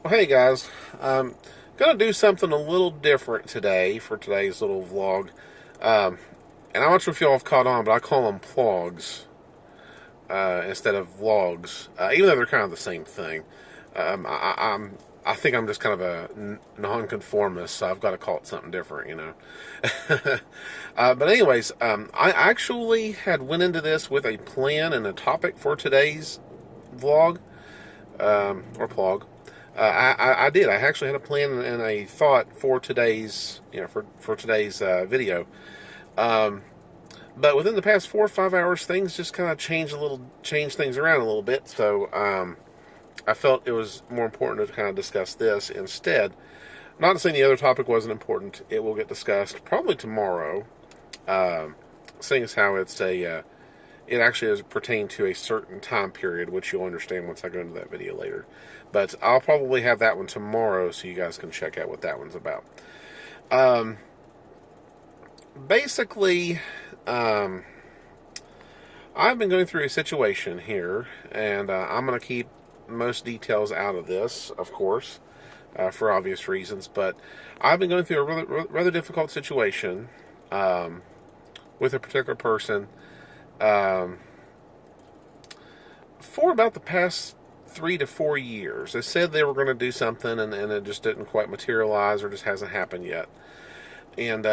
Well, hey guys, I'm gonna do something a little different today for today's little vlog. Um, and I'm not sure if y'all have caught on, but I call them plogs instead of vlogs, even though they're kind of the same thing. I think I'm just kind of a nonconformist, so I've got to call it something different, you know. But anyways, I actually had went into this with a plan and a topic for today's vlog or plog. I did. I actually had a plan and a thought for today's, for today's video. Um, but within the past 4 or 5 hours, things just kind of changed things around a little bit. So I felt it was more important to kind of discuss this instead. Not saying the other topic wasn't important. It will get discussed probably tomorrow. Seeing as how it actually is pertain to a certain time period, which you'll understand once I go into that video later. But I'll probably have that one tomorrow, so you guys can check out what that one's about. Um, basically, I've been going through a situation here, and I'm going to keep most details out of this, of course, for obvious reasons. But I've been going through a rather difficult situation with a particular person um, for about the past 3 to 4 years. They said they were going to do something, and it just didn't quite materialize, or just hasn't happened yet. And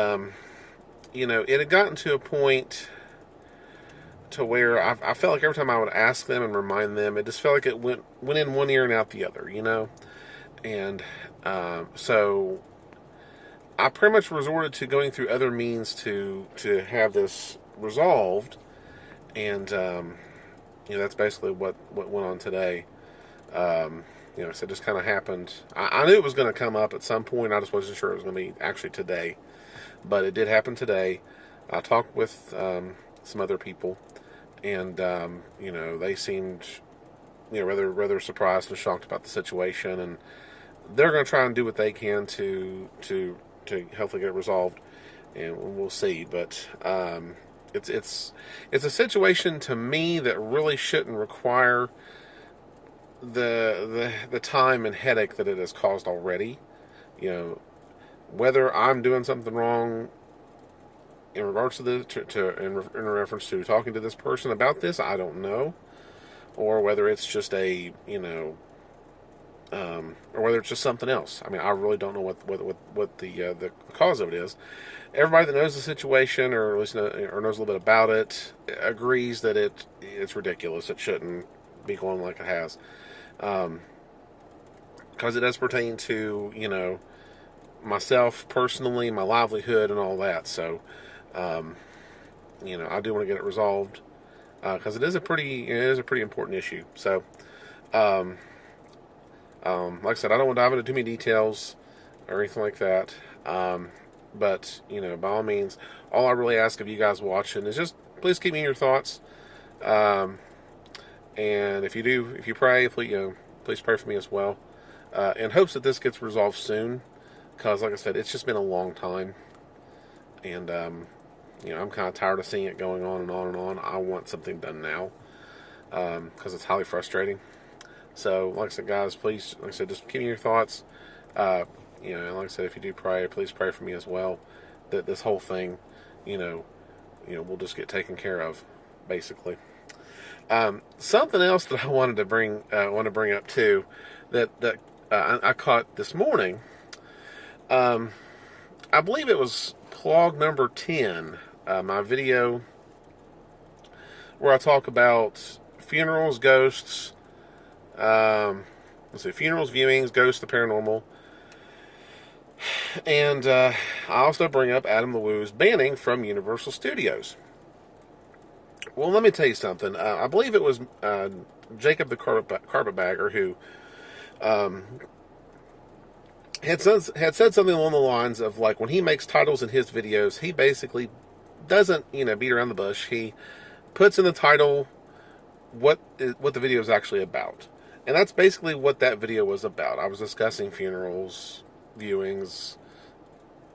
it had gotten to a point to where I felt like every time I would ask them and remind them, it just felt like it went in one ear and out the other, And so I pretty much resorted to going through other means to have this resolved, and that's basically what went on today. So it just kind of happened. I knew it was going to come up at some point. I just wasn't sure it was going to be actually today, but it did happen today. I talked with some other people, and they seemed rather surprised and shocked about the situation, and they're going to try and do what they can to hopefully get it resolved, and we'll see. But it's a situation to me that really shouldn't require the time and headache that it has caused already. Whether I'm doing something wrong in regards to in reference to talking to this person about this, I don't know, or whether it's just or whether it's just something else. I mean, I really don't know what the cause of it is. Everybody that knows the situation, or at least knows a little bit about it, agrees that it's ridiculous. It shouldn't be going like it has, because it does pertain to myself personally, my livelihood, and all that. So, I do want to get it resolved, because it is a pretty important issue. So, like I said, I don't want to dive into too many details or anything like that. But by all means, all I really ask of you guys watching is just please keep me in your thoughts. And if you pray, please pray for me as well, in hopes that this gets resolved soon. Because, like I said, it's just been a long time, and I'm kind of tired of seeing it going on and on and on. I want something done now, because it's highly frustrating. So, like I said, guys, please, like I said, just keep me in your thoughts. And like I said, if you do pray, please pray for me as well, that this whole thing, will just get taken care of, basically. Something else that I wanted to bring up too, that I caught this morning. I believe it was PLOG number 10, my video where I talk about funerals, ghosts. Let's see, funerals, viewings, ghosts, the paranormal. And I also bring up Adam LeWoo's banning from Universal Studios. Well, let me tell you something. I believe it was Jacob the Carpetbagger who had said something along the lines of, like, when he makes titles in his videos, he basically doesn't beat around the bush. He puts in the title what the video is actually about. And that's basically what that video was about. I was discussing funerals, viewings,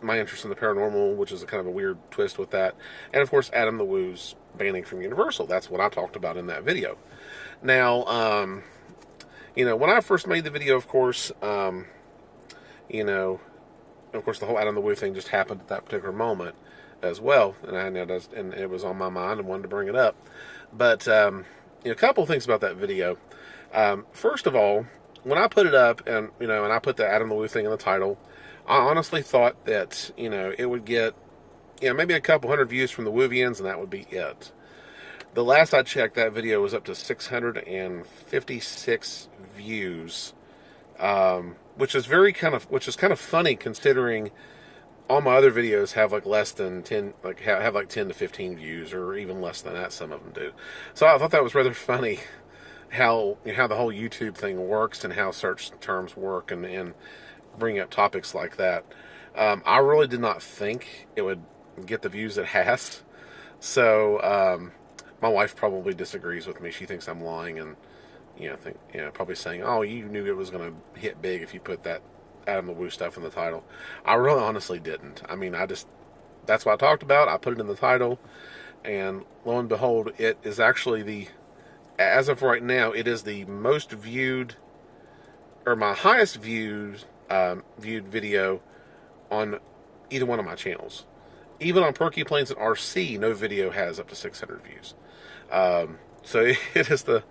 my interest in the paranormal, which is a kind of a weird twist with that, and of course Adam LeWoo's banning from Universal. That's what I talked about in that video. Now, when I first made the video, of course, you know, of course, the whole Out on the Woo thing just happened at that particular moment as well, and it was on my mind and wanted to bring it up. But a couple of things about that video. First of all, when I put it up, and I put the Out on the Woo thing in the title, I honestly thought that it would get maybe a couple hundred views from the Woovians, and that would be it. The last I checked, that video was up to 656 views, which is kind of funny considering all my other videos have like less than 10, like have like 10 to 15 views, or even less than that. Some of them do. So I thought that was rather funny how the whole YouTube thing works and how search terms work and bring up topics like that. I really did not think it would get the views it has. So my wife probably disagrees with me. She thinks I'm lying and probably saying, "Oh, you knew it was going to hit big if you put that Out on the Woo stuff in the title." I really honestly didn't. I mean, that's what I talked about. I put it in the title, and lo and behold, it is actually as of right now, it is the most viewed, or my highest viewed video on either one of my channels. Even on Perky Planes and RC, no video has up to 600 views. So it is the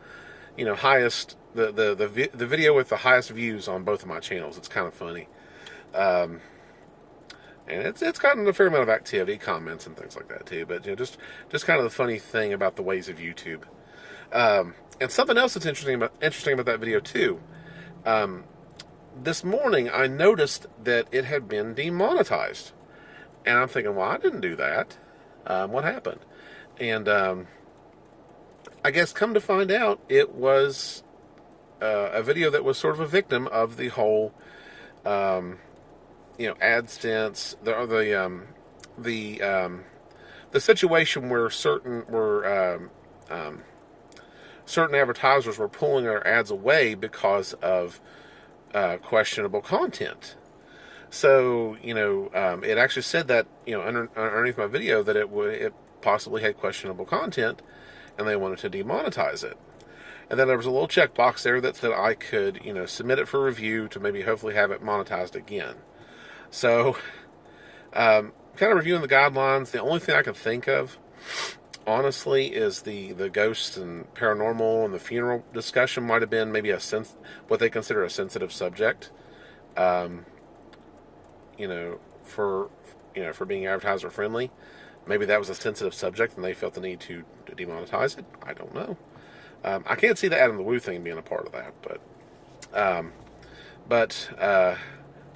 highest, the video with the highest views on both of my channels. It's kind of funny, and it's gotten a fair amount of activity, comments, and things like that too. But just kind of the funny thing about the ways of YouTube. And something else that's interesting about that video too. This morning I noticed that it had been demonetized, and I'm thinking, well, I didn't do that. What happened? And I guess come to find out, it was a video that was sort of a victim of the whole, AdSense, the situation where certain advertisers were pulling their ads away because of questionable content. So it actually said that underneath my video that it possibly had questionable content, and they wanted to demonetize it. And then there was a little checkbox there that said I could, submit it for review to maybe hopefully have it monetized again. So, kind of reviewing the guidelines, the only thing I can think of, honestly, is the ghosts and paranormal and the funeral discussion might have been maybe what they consider a sensitive subject, for being advertiser friendly. Maybe that was a sensitive subject and they felt the need to demonetize it. I don't know. I can't see the Out on the Woo thing being a part of that, but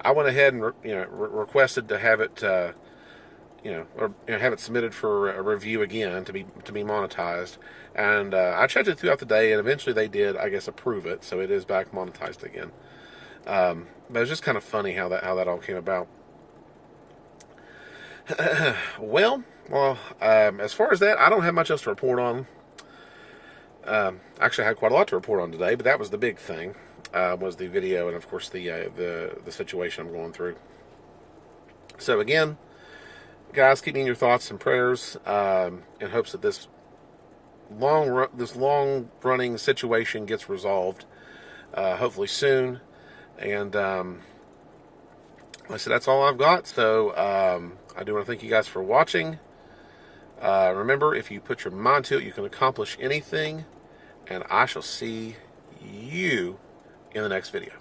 I went ahead and requested to have it have it submitted for a review again to be monetized, and I checked it throughout the day, and eventually they did, I guess, approve it, so it is back monetized again. But it's just kind of funny how that all came about. Well, as far as that, I don't have much else to report on. Actually, I had quite a lot to report on today, but that was the big thing, was the video and, of course, the situation I'm going through. So, again, guys, keep me in your thoughts and prayers, in hopes that this long-running situation gets resolved, hopefully soon. And like I said, that's all I've got. So I do want to thank you guys for watching. Remember, if you put your mind to it, you can accomplish anything. And I shall see you in the next video.